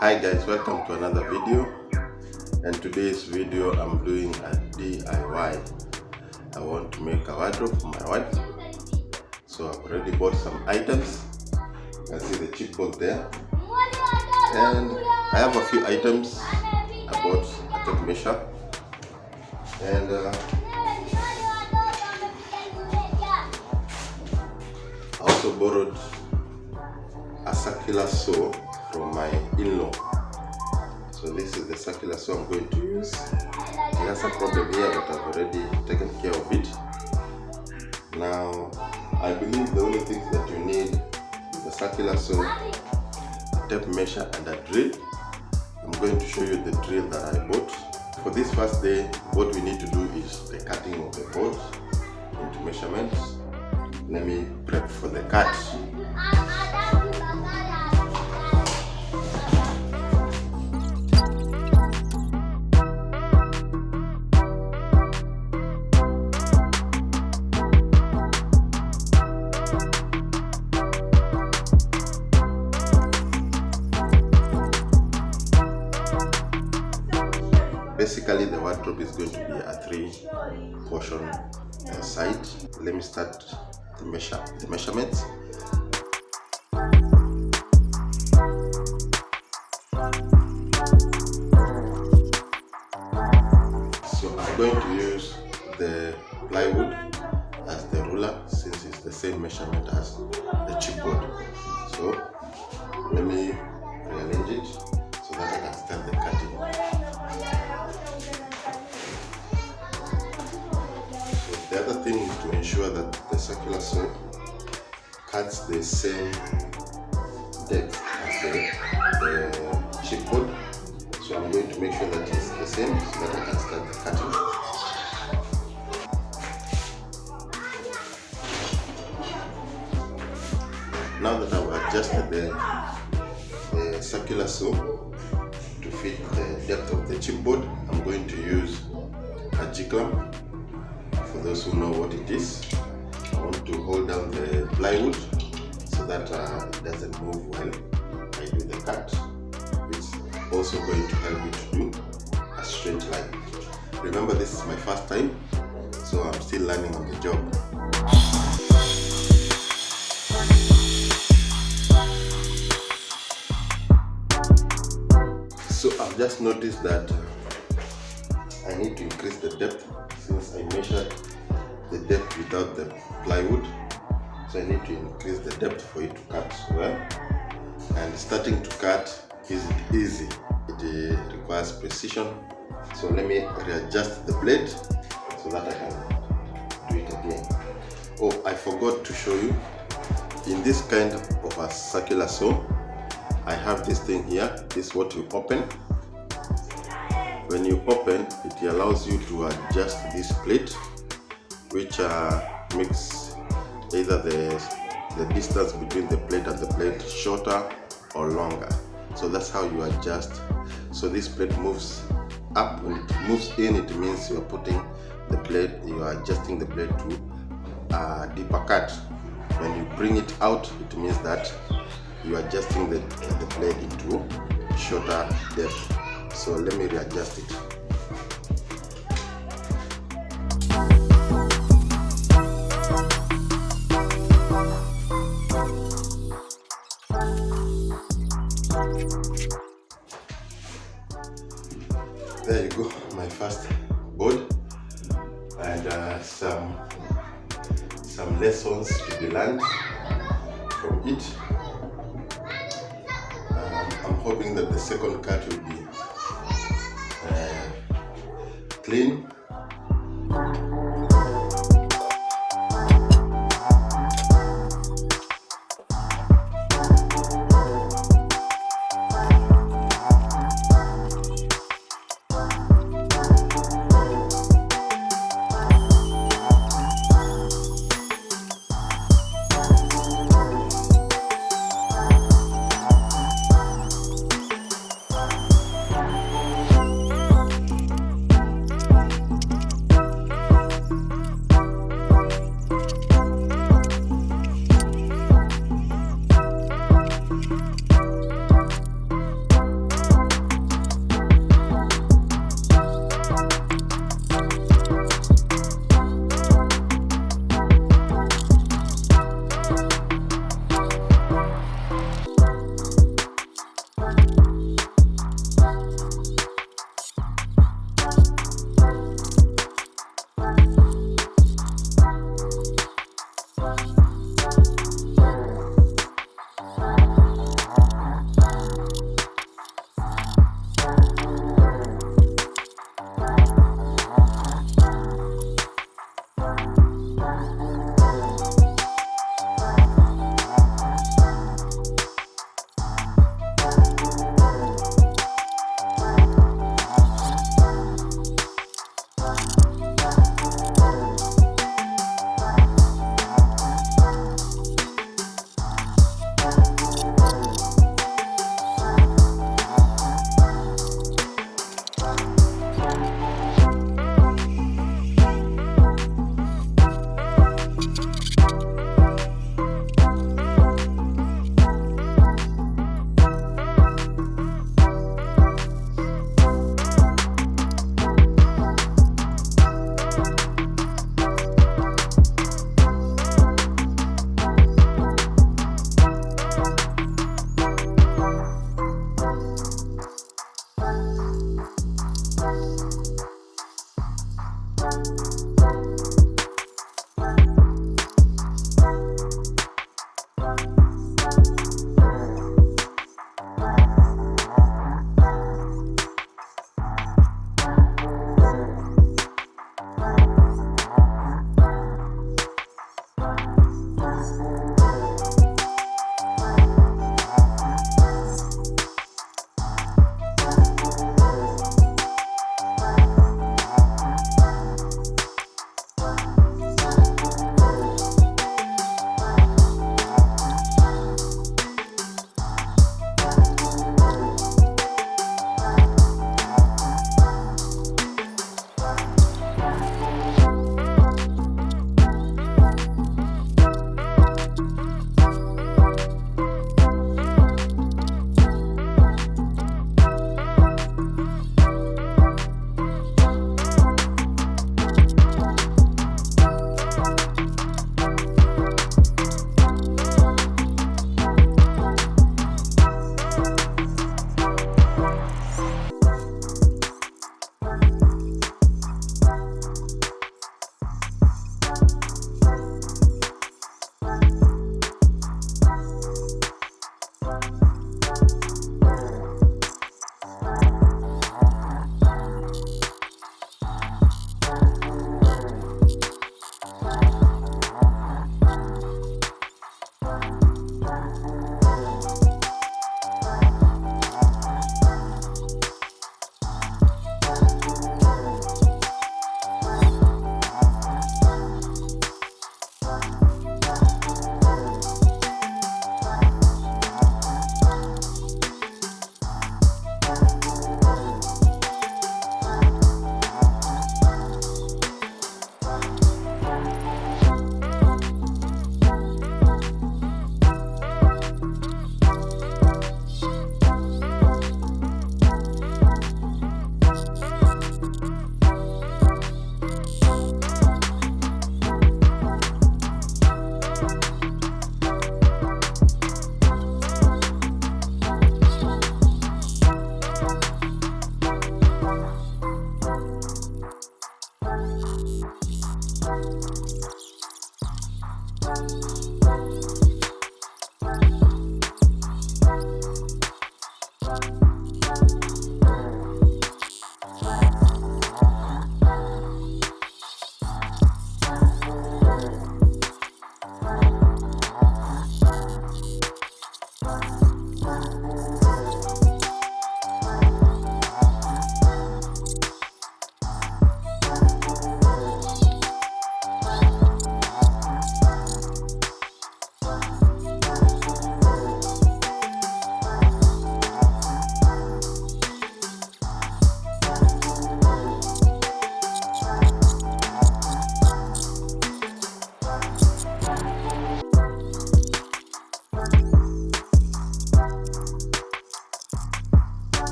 Hi guys, welcome to another video, and today's video I'm doing a DIY. I want to make a wardrobe for my wife, so I've already bought some items. You can see the chipboard there, and I have a few items. I bought a tape measure, and I also borrowed a circular saw from my in-law. So this is the circular saw I'm going to use. It has a problem here, but I've already taken care of it. Now, I believe the only things that you need is a circular saw, a tape measure, and a drill. I'm going to show you the drill that I bought. For this first day, what we need to do is the cutting of the board into measurements. Let me prep for the cut. Basically, the wardrobe is going to be a 3-portion site. Let me start the measurements. So I'm going to use the plywood as the ruler, since it's the same measurement as the chipboard. So let me rearrange it so that I can start the cutting. The other thing is to ensure that the circular saw cuts the same depth as the chipboard. So I'm going to make sure that it's the same so that I can start the cutting. Now that I've adjusted the circular saw to fit the depth of the chipboard, I'm going to use a G-clamp. For those who know what it is, I want to hold down the plywood so that it doesn't move while I do the cut. It's also going to help me to do a straight line. Remember, this is my first time, so I'm still learning on the job. So I've just noticed that I need to increase the depth, since I measured the depth without the plywood. So I need to increase the depth for it to cut well. And starting to cut isn't easy. It requires precision. So let me readjust the blade so that I can do it again. Oh, I forgot to show you. In this kind of a circular saw, I have this thing here. This is what you open. When you open, it allows you to adjust this plate, which makes either the distance between the plate and the plate shorter or longer. So that's how you adjust. So this plate moves up. When it moves in, it means you're putting the plate, you are adjusting the plate to a deeper cut. When you bring it out, it means that you are adjusting the plate into shorter depth. So let me readjust it. There you go, my first board, and some lessons to be learned from it. I'm hoping that the second cut will be clean.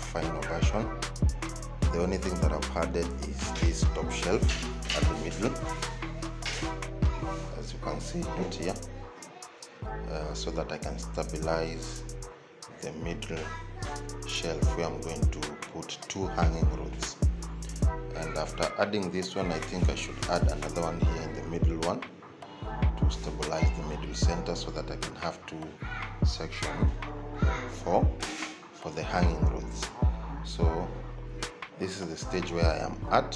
final version. The only thing that I've added is this top shelf at the middle, as you can see it here, so that I can stabilize the middle shelf where I'm going to put 2 hanging rods. And after adding this one, I think I should add another one here in the middle one to stabilize the middle center, so that I can have 2 sections for the hanging rods. So this is the stage where I am at.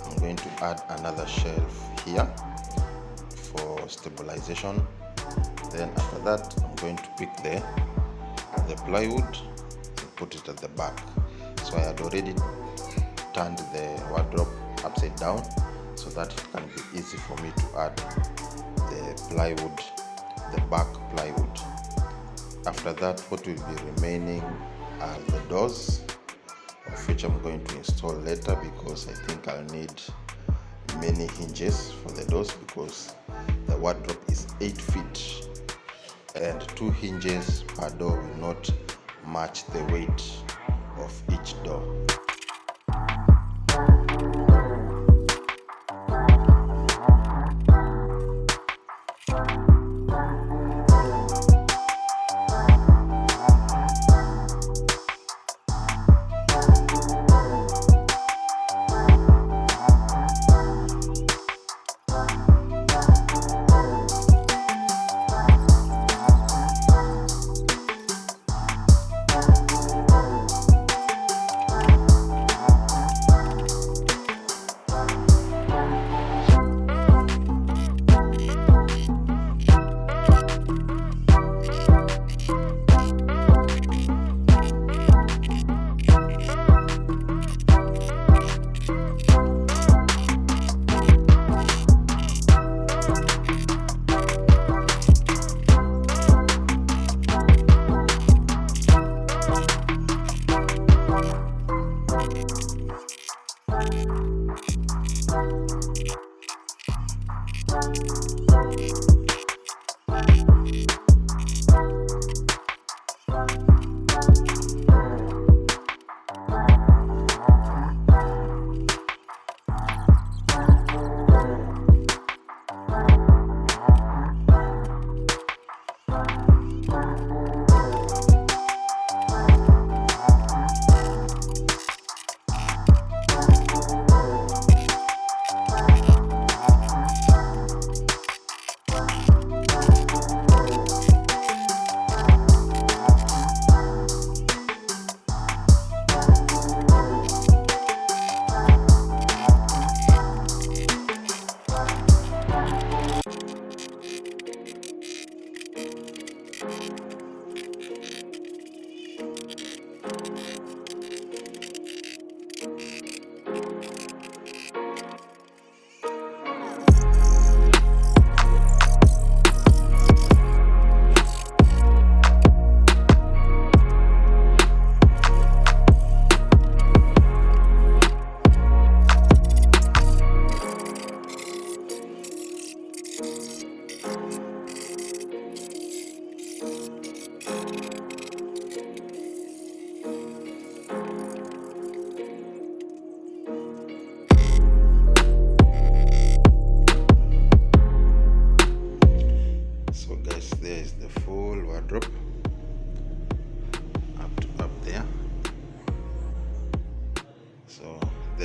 I'm going to add another shelf here for stabilization. Then after that, I'm going to pick the plywood and put it at the back. So I had already turned the wardrobe upside down so that it can be easy for me to add the plywood, the back plywood. After that, what will be remaining are the doors, of which I'm going to install later, because I think I'll need many hinges for the doors, because the wardrobe is 8 feet and 2 hinges per door will not match the weight of each door.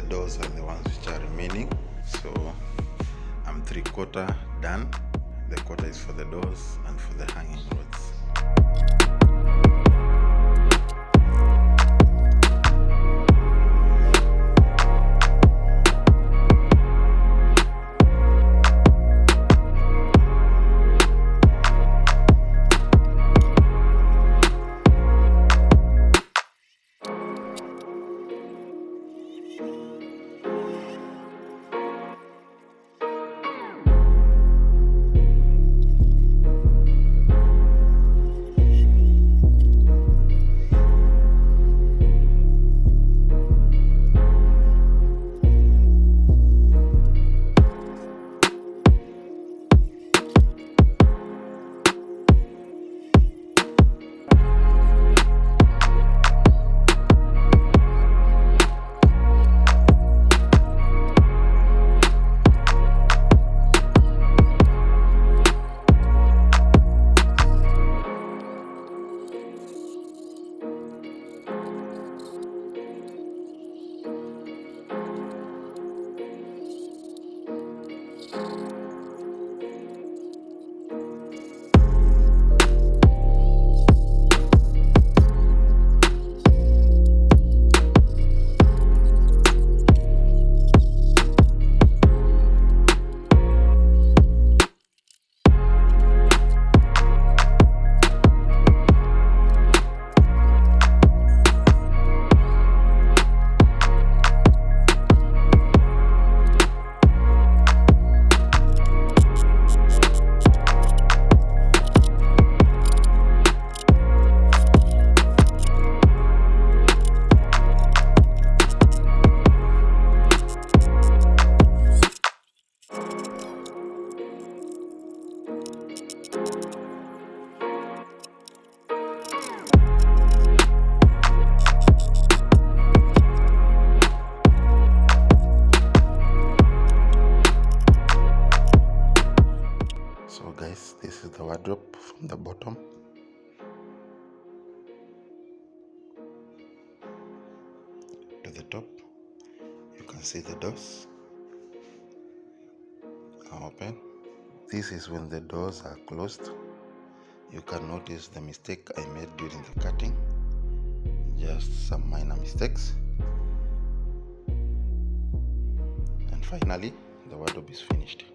doors are the ones which are remaining. So I'm 3/4 done. The quarter is for the doors and for the hanging rods. So guys, this is the wardrobe from the bottom to the top. You can see the doors are open. This is when the doors are closed. You can notice the mistake I made during the cutting, just some minor mistakes. And finally, the wardrobe is finished.